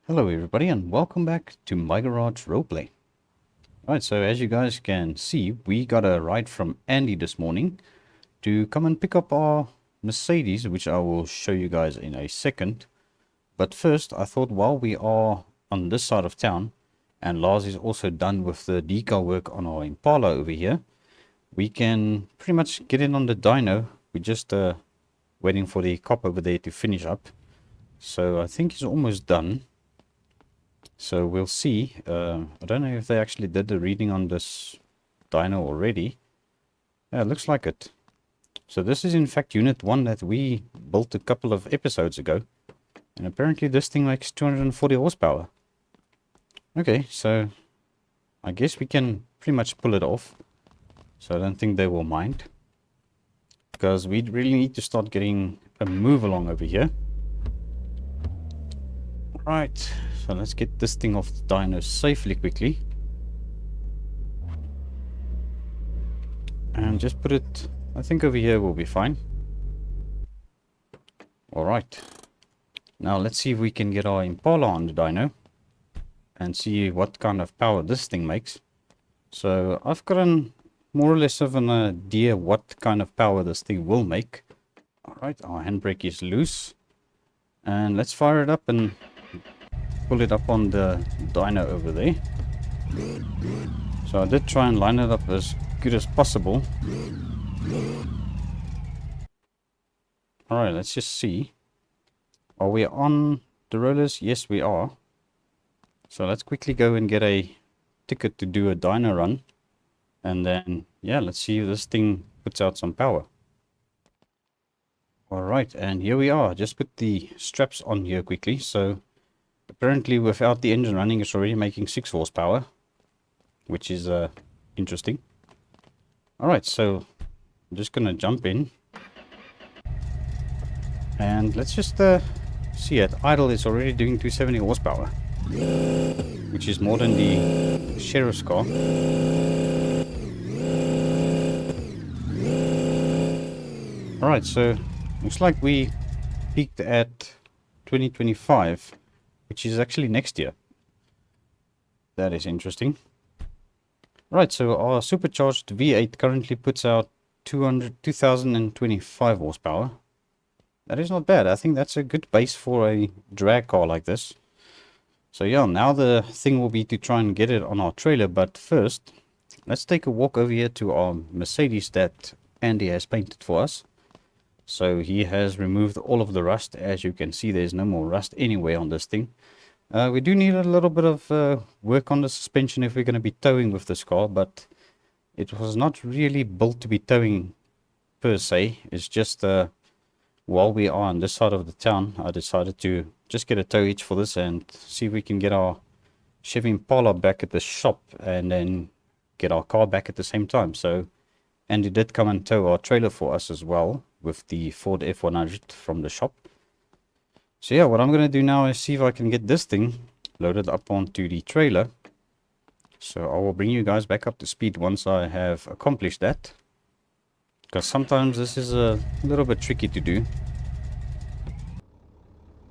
Hello everybody and welcome back to My Garage Roleplay. Alright, so as you guys can see, we got a ride from Andy this morning to come and pick up our Mercedes, which I will show you guys in a second. But first, I thought while we are on this side of town, and Lars is also done with the decal work on our Impala over here, we can pretty much get in on the dyno. We're just waiting for the cop over there to finish up. So I think he's almost done. So we'll see. I don't know if they actually did the reading on this dyno already. Yeah, it looks like it. So this is in fact unit 1 that we built a couple of episodes ago. And apparently this thing makes 240 horsepower. Okay, so I guess we can pretty much pull it off. So I don't think they will mind. Because we really need to start getting a move along over here. Right. So let's get this thing off the dyno safely quickly. And just put it, I think over here will be fine. Alright. Now let's see if we can get our Impala on the dyno. And see what kind of power this thing makes. So I've got more or less of an idea what kind of power this thing will make. Alright, our handbrake is loose. And let's fire it up and pull it up on the dyno over there. So I did try and line it up as good as possible. Alright, let's just see. Are we on the rollers? Yes, we are. So let's quickly go and get a ticket to do a dyno run. And then, yeah, let's see if this thing puts out some power. Alright, and here we are. Just put the straps on here quickly. So apparently without the engine running it's already making 6 horsepower, which is interesting. Alright, so I'm just gonna jump in and let's just see, at idle it's already doing 270 horsepower, which is more than the sheriff's car. Alright, so looks like we peaked at 2025, which is actually next year. That is interesting. Right, so our supercharged V8 currently puts out 2025 horsepower. That is not bad. I think that's a good base for a drag car like this. So yeah, now the thing will be to try and get it on our trailer. But first, let's take a walk over here to our Mercedes that Andy has painted for us. So he has removed all of the rust. As you can see, there's no more rust anywhere on this thing. We do need a little bit of work on the suspension if we're going to be towing with this car, but it was not really built to be towing per se. It's just while we are on this side of the town, I decided to just get a tow hitch for this and see if we can get our Chevy Impala back at the shop and then get our car back at the same time. So Andy did come and tow our trailer for us as well with the Ford F100 from the shop. So yeah, what I'm going to do now is see if I can get this thing loaded up onto the trailer. So I will bring you guys back up to speed once I have accomplished that. Because sometimes this is a little bit tricky to do.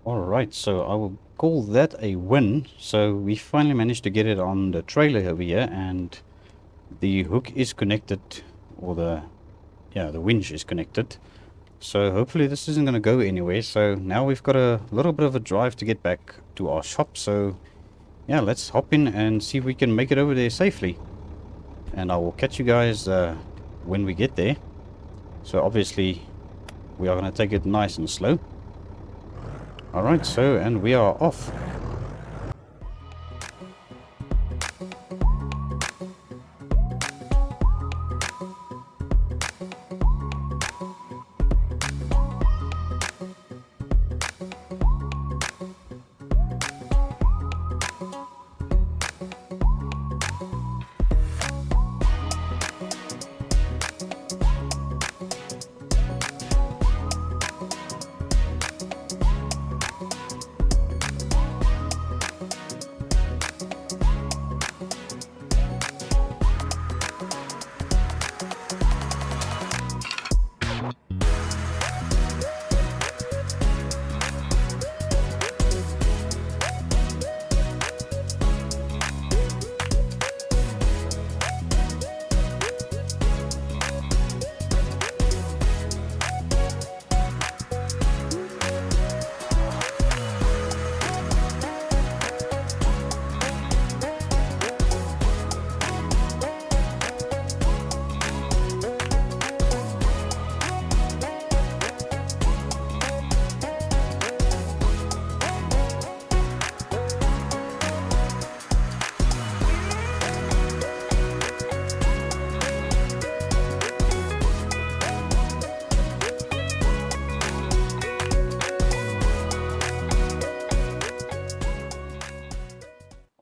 Alright, so I will call that a win. So we finally managed to get it on the trailer over here, and the hook is connected, or the winch is connected. So hopefully this isn't going to go anywhere. So now we've got a little bit of a drive to get back to our shop. So yeah, let's hop in and see if we can make it over there safely. And I will catch you guys when we get there. So obviously we are going to take it nice and slow. Alright, so and we are off.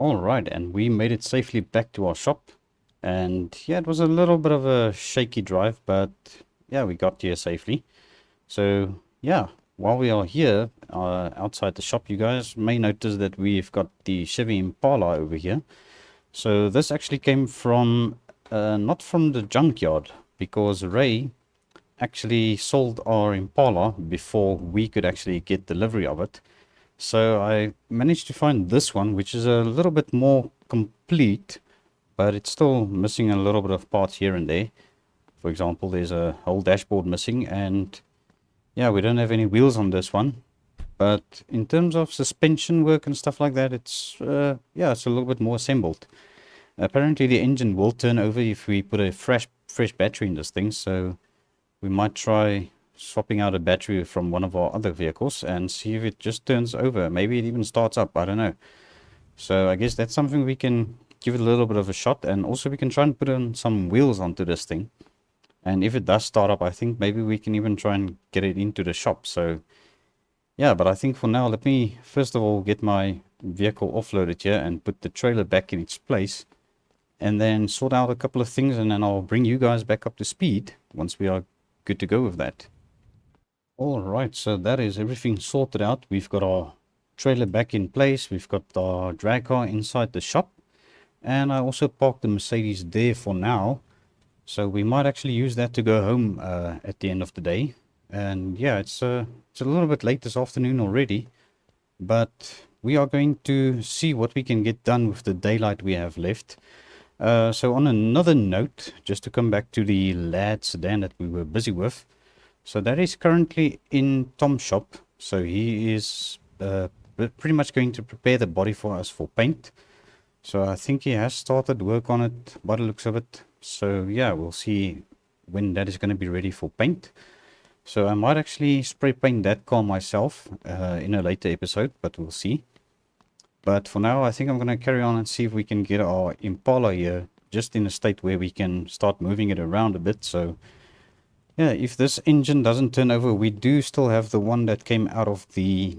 Alright, and we made it safely back to our shop. And yeah, it was a little bit of a shaky drive, but yeah, we got here safely. So yeah, while we are here outside the shop, you guys may notice that we've got the Chevy Impala over here. So this actually came from, not from the junkyard, because Ray actually sold our Impala before we could actually get delivery of it. So I managed to find this one, which is a little bit more complete, but it's still missing a little bit of parts here and there. For example, there's a whole dashboard missing, and yeah, we don't have any wheels on this one. But in terms of suspension work and stuff like that, it's yeah, it's a little bit more assembled. Apparently the engine will turn over if we put a fresh battery in this thing, so we might try swapping out a battery from one of our other vehicles and see if it just turns over. Maybe it even starts up, I don't know. So I guess that's something we can give it a little bit of a shot, and also we can try and put on some wheels onto this thing. And if it does start up, I think maybe we can even try and get it into the shop. So yeah, but I think for now, let me first of all get my vehicle offloaded here and put the trailer back in its place, and then sort out a couple of things, and then I'll bring you guys back up to speed once we are good to go with that. All right, so that is everything sorted out. We've got our trailer back in place. We've got our drag car inside the shop, and I also parked the Mercedes there for now. So we might actually use that to go home at the end of the day. And yeah, it's a little bit late this afternoon already, but we are going to see what we can get done with the daylight we have left. So on another note, just to come back to the lad sedan that we were busy with. So that is currently in Tom's shop. So he is pretty much going to prepare the body for us for paint. So I think he has started work on it by the looks of it. So yeah, we'll see when that is going to be ready for paint. So I might actually spray paint that car myself in a later episode, but we'll see. But for now, I think I'm going to carry on and see if we can get our Impala here just in a state where we can start moving it around a bit. So yeah, if this engine doesn't turn over, we do still have the one that came out of the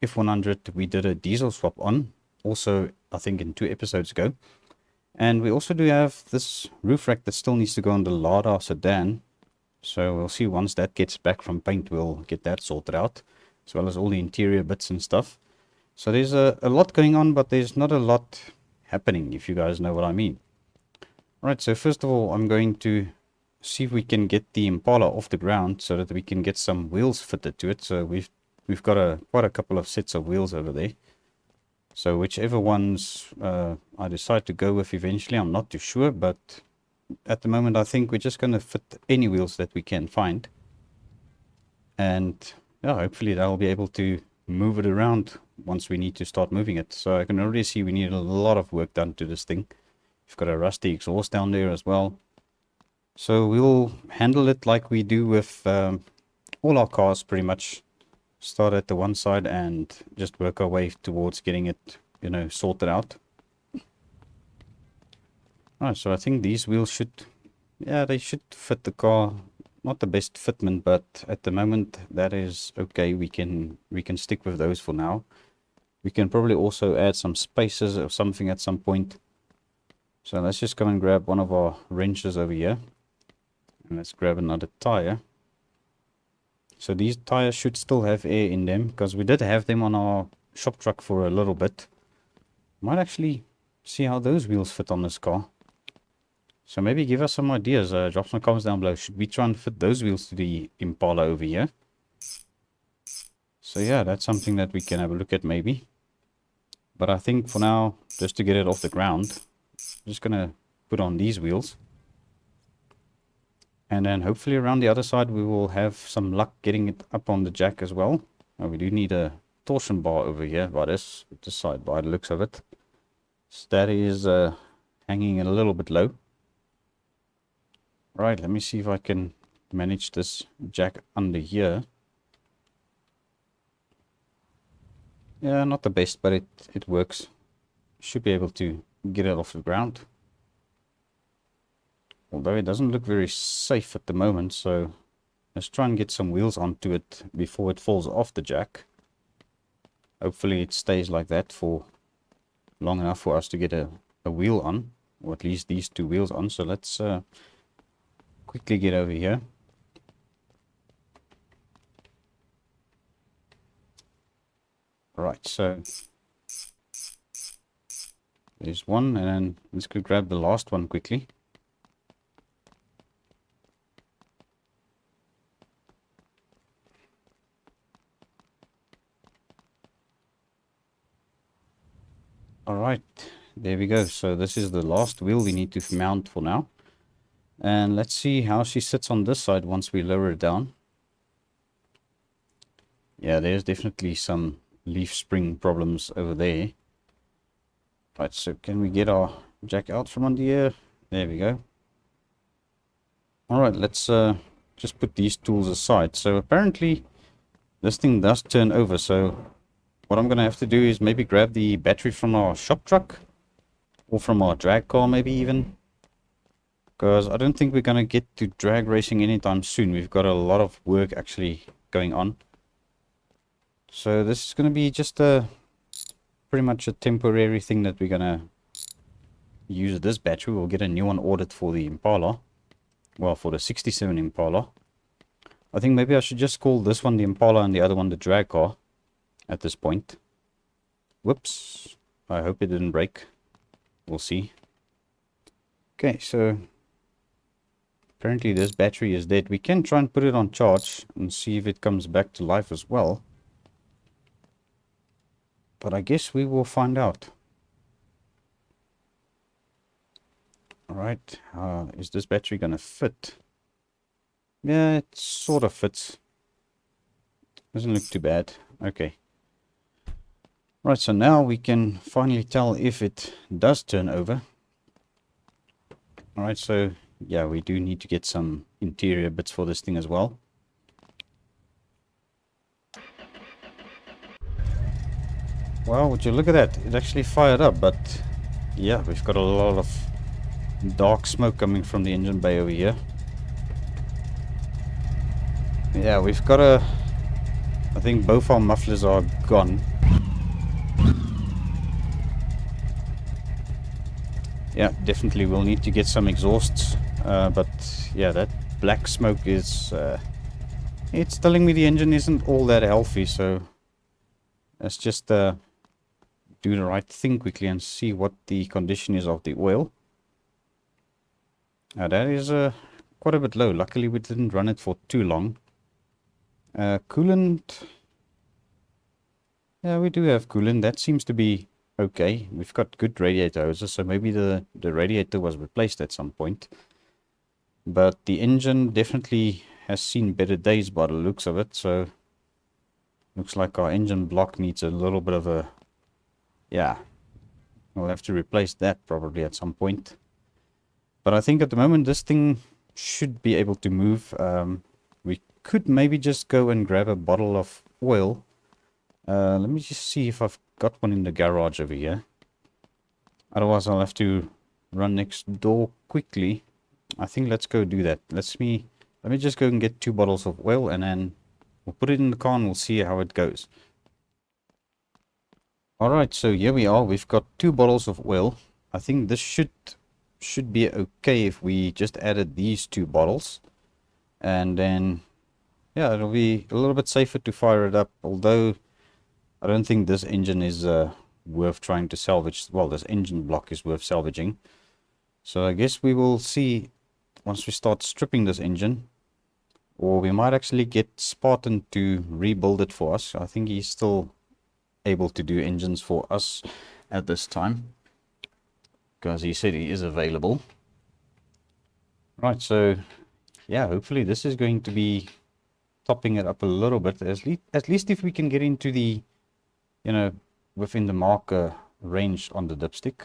F100 we did a diesel swap on. Also, I think in 2 episodes ago. And we also do have this roof rack that still needs to go on the Lada sedan. So we'll see once that gets back from paint, we'll get that sorted out. As well as all the interior bits and stuff. So there's a lot going on, but there's not a lot happening, if you guys know what I mean. Alright, so first of all, I'm going to see if we can get the Impala off the ground so that we can get some wheels fitted to it. So we've got quite a couple of sets of wheels over there. So whichever ones I decide to go with eventually, I'm not too sure, but at the moment I think we're just going to fit any wheels that we can find. And yeah, hopefully they'll be able to move it around once we need to start moving it. So I can already see we need a lot of work done to this thing. We've got a rusty exhaust down there as well. So we'll handle it like we do with all our cars pretty much. Start at the one side and just work our way towards getting it, you know, sorted out. Alright, so I think these wheels should, yeah, they should fit the car. Not the best fitment, but at the moment that is okay. We can stick with those for now. We can probably also add some spacers or something at some point. So let's just go and grab one of our wrenches over here. And let's grab another tire. So these tires should still have air in them, because we did have them on our shop truck for a little bit. Might actually see how those wheels fit on this car. So maybe give us some ideas. Drop some comments down below. Should we try and fit those wheels to the Impala over here? So yeah, that's something that we can have a look at maybe. But I think for now, just to get it off the ground, I'm just going to put on these wheels. And then hopefully around the other side we will have some luck getting it up on the jack as well. Now we do need a torsion bar over here by this side by the looks of it. So that is hanging a little bit low. Right, let me see if I can manage this jack under here. Yeah, not the best, but it works. Should be able to get it off the ground. Although it doesn't look very safe at the moment, so let's try and get some wheels onto it before it falls off the jack. Hopefully it stays like that for long enough for us to get a wheel on, or at least these two wheels on. So let's quickly get over here. Right, so there's one, and then let's go grab the last one quickly. Alright, there we go. So this is the last wheel we need to mount for now. And let's see how she sits on this side once we lower it down. Yeah, there's definitely some leaf spring problems over there. Right, so can we get our jack out from under here? There we go. Alright, let's just put these tools aside. So apparently this thing does turn over, so what I'm going to have to do is maybe grab the battery from our shop truck, or from our drag car maybe even, because I don't think we're going to get to drag racing anytime soon. We've got a lot of work actually going on. So this is going to be just pretty much a temporary thing that we're going to use this battery. We'll get a new one ordered for the Impala. Well, for the 67 Impala. I think maybe I should just call this one the Impala and the other one the drag car at this point. Whoops. I hope it didn't break. We'll see. Okay, so apparently this battery is dead. We can try and put it on charge and see if it comes back to life as well. But I guess we will find out. Alright, is this battery gonna fit? Yeah, it sort of fits. Doesn't look too bad. Okay. Right, so now we can finally tell if it does turn over. Alright, so yeah, we do need to get some interior bits for this thing as well. Well, would you look at that? It actually fired up, but yeah, we've got a lot of dark smoke coming from the engine bay over here. Yeah, we've got I think both our mufflers are gone. Yeah, definitely we'll need to get some exhausts. But yeah, that black smoke is... it's telling me the engine isn't all that healthy, so let's just do the right thing quickly and see what the condition is of the oil. Now that is quite a bit low. Luckily we didn't run it for too long. Coolant. Yeah, we do have coolant. That seems to be okay. We've got good radiator hoses, so maybe the radiator was replaced at some point. But the engine definitely has seen better days by the looks of it, so looks like our engine block needs a little bit of a... yeah, we'll have to replace that probably at some point. But I think at the moment this thing should be able to move. We could maybe just go and grab a bottle of oil. Let me just see if I've got one in the garage over here. Otherwise I'll have to run next door quickly. I think let's go do that. Let me just go and get 2 bottles of oil, and then we'll put it in the car and we'll see how it goes. Alright, so here we are. We've got 2 bottles of oil. I think this should be okay if we just added these 2 bottles. And then, yeah, it'll be a little bit safer to fire it up. Although, I don't think this engine is worth trying to salvage. Well, this engine block is worth salvaging. So I guess we will see once we start stripping this engine. Or we might actually get Spartan to rebuild it for us. I think he's still able to do engines for us at this time, because he said he is available. Right, so yeah, hopefully this is going to be topping it up a little bit. At least if we can get into the, you know, within the marker range on the dipstick.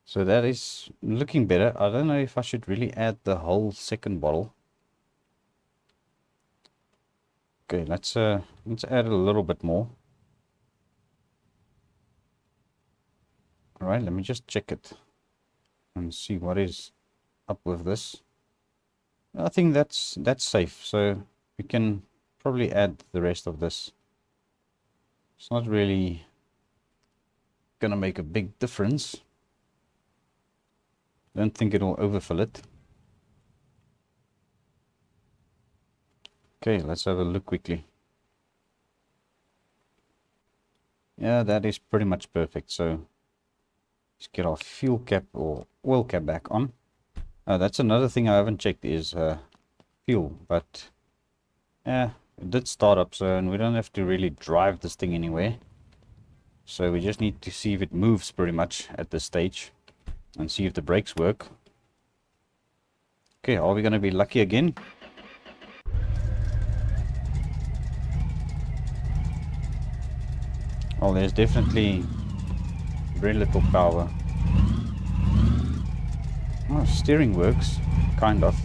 So that is looking better. I don't know if I should really add the whole second bottle. Okay, let's add a little bit more. All right, let me just check it and see what is up with this. I think that's safe, so we can probably add the rest of this. It's not really gonna make a big difference. Don't think it'll overfill it. Okay, let's have a look quickly. Yeah, that is pretty much perfect. So let's get our fuel cap or oil cap back on. That's another thing I haven't checked is fuel, but yeah, it did start up, so and we don't have to really drive this thing anywhere. So we just need to see if it moves pretty much at this stage and see if the brakes work. Okay, are we going to be lucky again? Oh, there's definitely very little power. Oh, steering works, kind of.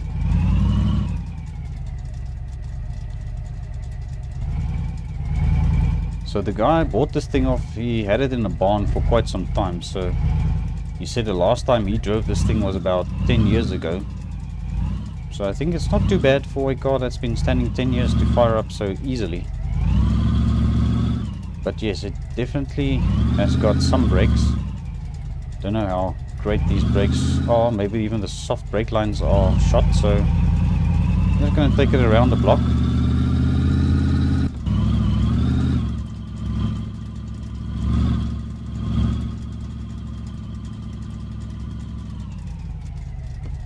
So the guy bought this thing off, he had it in a barn for quite some time, so he said the last time he drove this thing was about 10 years ago. So I think it's not too bad for a car that's been standing 10 years to fire up so easily. But yes, it definitely has got some brakes. Don't know how great these brakes are, maybe even the soft brake lines are shot, so I'm just going to take it around the block.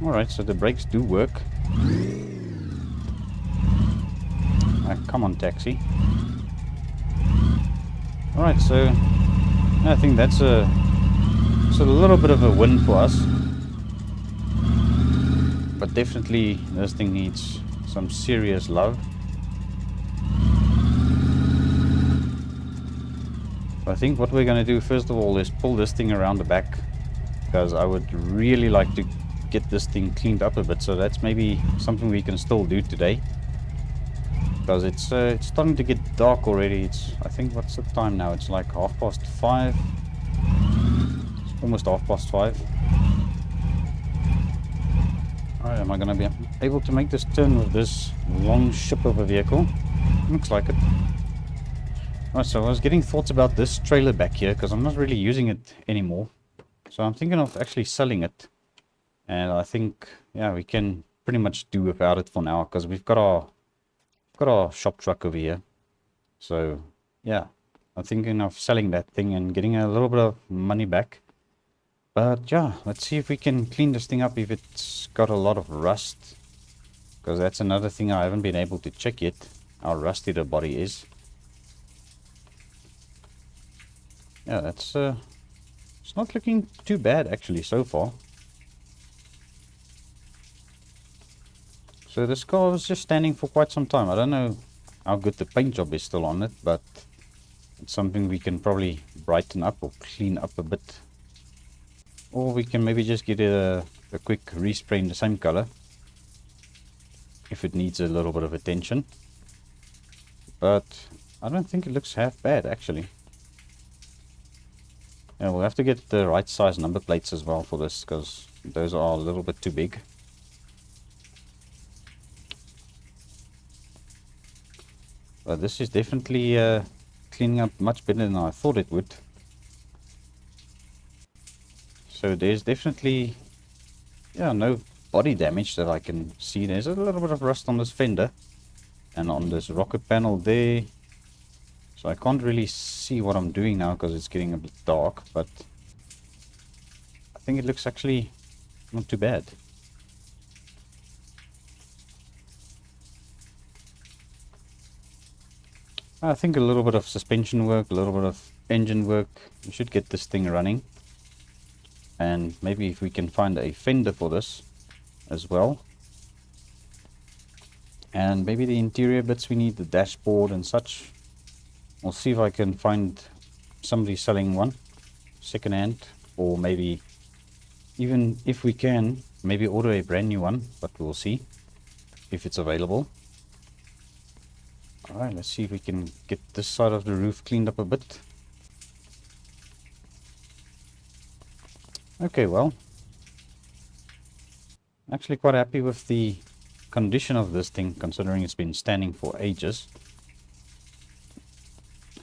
Alright, so the brakes do work. Come on, taxi. Alright, so I think that's a little bit of a win for us. But definitely this thing needs some serious love. I think what we're going to do first of all is pull this thing around the back, because I would really like to get this thing cleaned up a bit. So that's maybe something we can still do today, because it's starting to get dark already. I think, what's the time now? It's like 5:30. It's almost 5:30. Alright, am I going to be able to make this turn with this long ship of a vehicle? Looks like it. Alright, so I was getting thoughts about this trailer back here, because I'm not really using it anymore. So I'm thinking of actually selling it. And I think, yeah, we can pretty much do without it for now, because we've got our shop truck over here. So yeah, I'm thinking of selling that thing and getting a little bit of money back. But yeah, let's see if we can clean this thing up if it's got a lot of rust, because that's another thing I haven't been able to check yet, how rusty the body is. Yeah, that's it's not looking too bad actually so far. So this car was just standing for quite some time. I don't know how good the paint job is still on it, but it's something we can probably brighten up or clean up a bit. Or we can maybe just get a quick respray in the same color if it needs a little bit of attention. But I don't think it looks half bad actually. Yeah, we'll have to get the right size number plates as well for this, because those are a little bit too big. But this is definitely cleaning up much better than I thought it would. So there's definitely, yeah, no body damage that I can see. There's a little bit of rust on this fender and on this rocker panel there. So I can't really see what I'm doing now because it's getting a bit dark, but I think it looks actually not too bad. I think a little bit of suspension work, a little bit of engine work, we should get this thing running. And maybe if we can find a fender for this as well. And maybe the interior bits we need, the dashboard and such. I'll see if I can find somebody selling one second-hand, or maybe even if we can, maybe order a brand new one, but we'll see if it's available. Alright, let's see if we can get this side of the roof cleaned up a bit. Okay, well, I'm actually quite happy with the condition of this thing, considering it's been standing for ages.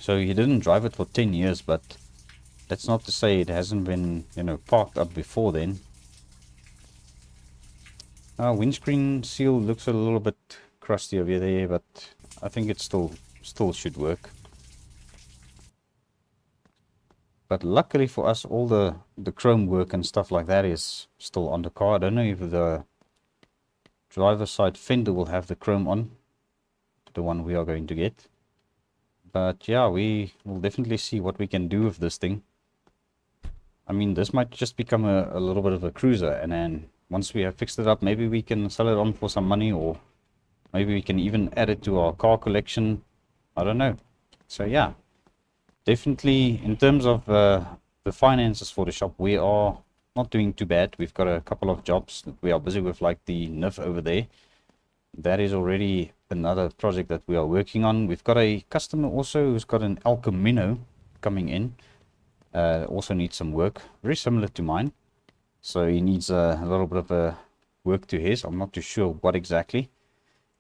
So he didn't drive it for 10 years, but That's not to say it hasn't been, you know, parked up before then. Windscreen seal looks a little bit crusty over there, but I think it still should work. But luckily for us, all the chrome work and stuff like that is still on the car. I don't know if the driver's side fender will have the chrome on, the one we are going to get. But yeah, we will definitely see what we can do with this thing. I mean, this might just become a little bit of a cruiser, and then once we have fixed it up, maybe we can sell it on for some money, or maybe we can even add it to our car collection. I don't know. So yeah, definitely in terms of the finances for the shop, we are not doing too bad. We've got a couple of jobs that we are busy with, like the NIF over there. That is already another project that we are working on. We've got a customer also who's got an El Camino coming in. Also needs some work, very similar to mine. So he needs a little bit of a work to his. I'm not too sure what exactly.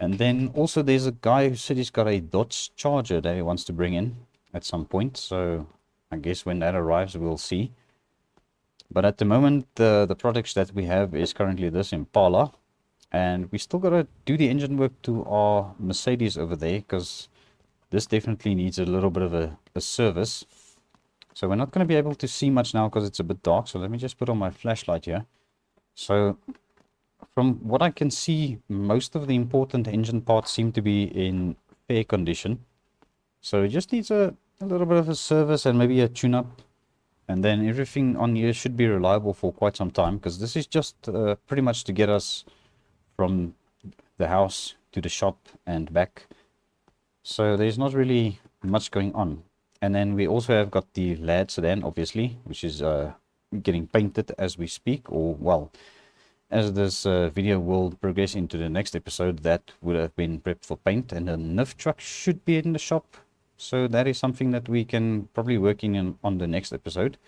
And then also there's a guy who said he's got a Dodge Charger that he wants to bring in at some point. So I guess when that arrives, we'll see. But at the moment, the projects that we have is currently this Impala. And we still got to do the engine work to our Mercedes over there, because this definitely needs a little bit of a service. So we're not going to be able to see much now because it's a bit dark. So let me just put on my flashlight here. So from what I can see, most of the important engine parts seem to be in fair condition. So it just needs a little bit of a service and maybe a tune-up. And then everything on here should be reliable for quite some time, because this is just pretty much to get us from the house to the shop and back. So there's not really much going on. And then we also have got the Lad sedan, obviously, which is getting painted as we speak, or well, as this video will progress into the next episode, that would have been prepped for paint. And the NIF truck should be in the shop, so that is something that we can probably work in on the next episode.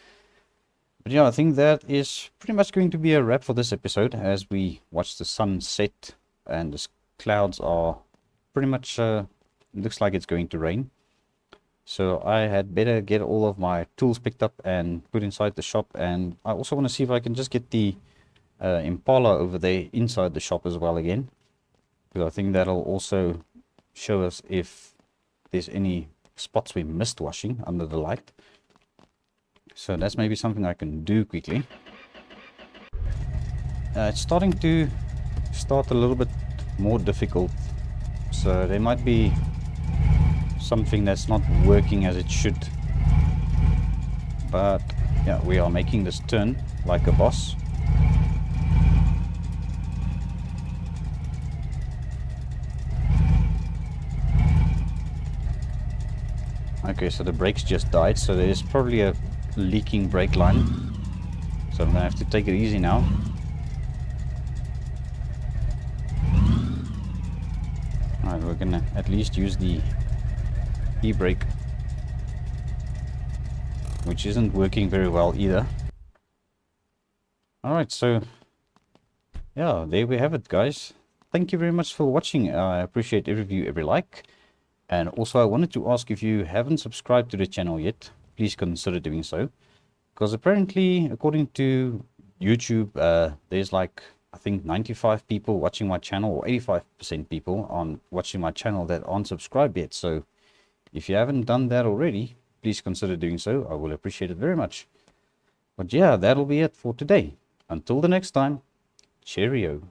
But yeah, I think that is pretty much going to be a wrap for this episode, as we watch the sun set and the clouds are pretty much looks like it's going to rain. So I had better get all of my tools picked up and put inside the shop. And I also want to see if I can just get the Impala over there inside the shop as well again, because I think that'll also show us if there's any spots we missed washing under the light. So that's maybe something I can do quickly. It's starting to start a little bit more difficult, so there might be something that's not working as it should. But yeah, we are making this turn like a boss. Okay, so the brakes just died, so there's probably a leaking brake line. So I'm gonna have to take it easy now. Alright, we're gonna at least use the e-brake, which isn't working very well either. Alright, so yeah, there we have it, guys. Thank you very much for watching. I appreciate every view, every like. And also I wanted to ask, if you haven't subscribed to the channel yet, please consider doing so, because apparently, according to YouTube, there's like, I think 95 people watching my channel, or 85% people on watching my channel that aren't subscribed yet. So if you haven't done that already, please consider doing so. I will appreciate it very much. But yeah, that'll be it for today. Until the next time, cheerio.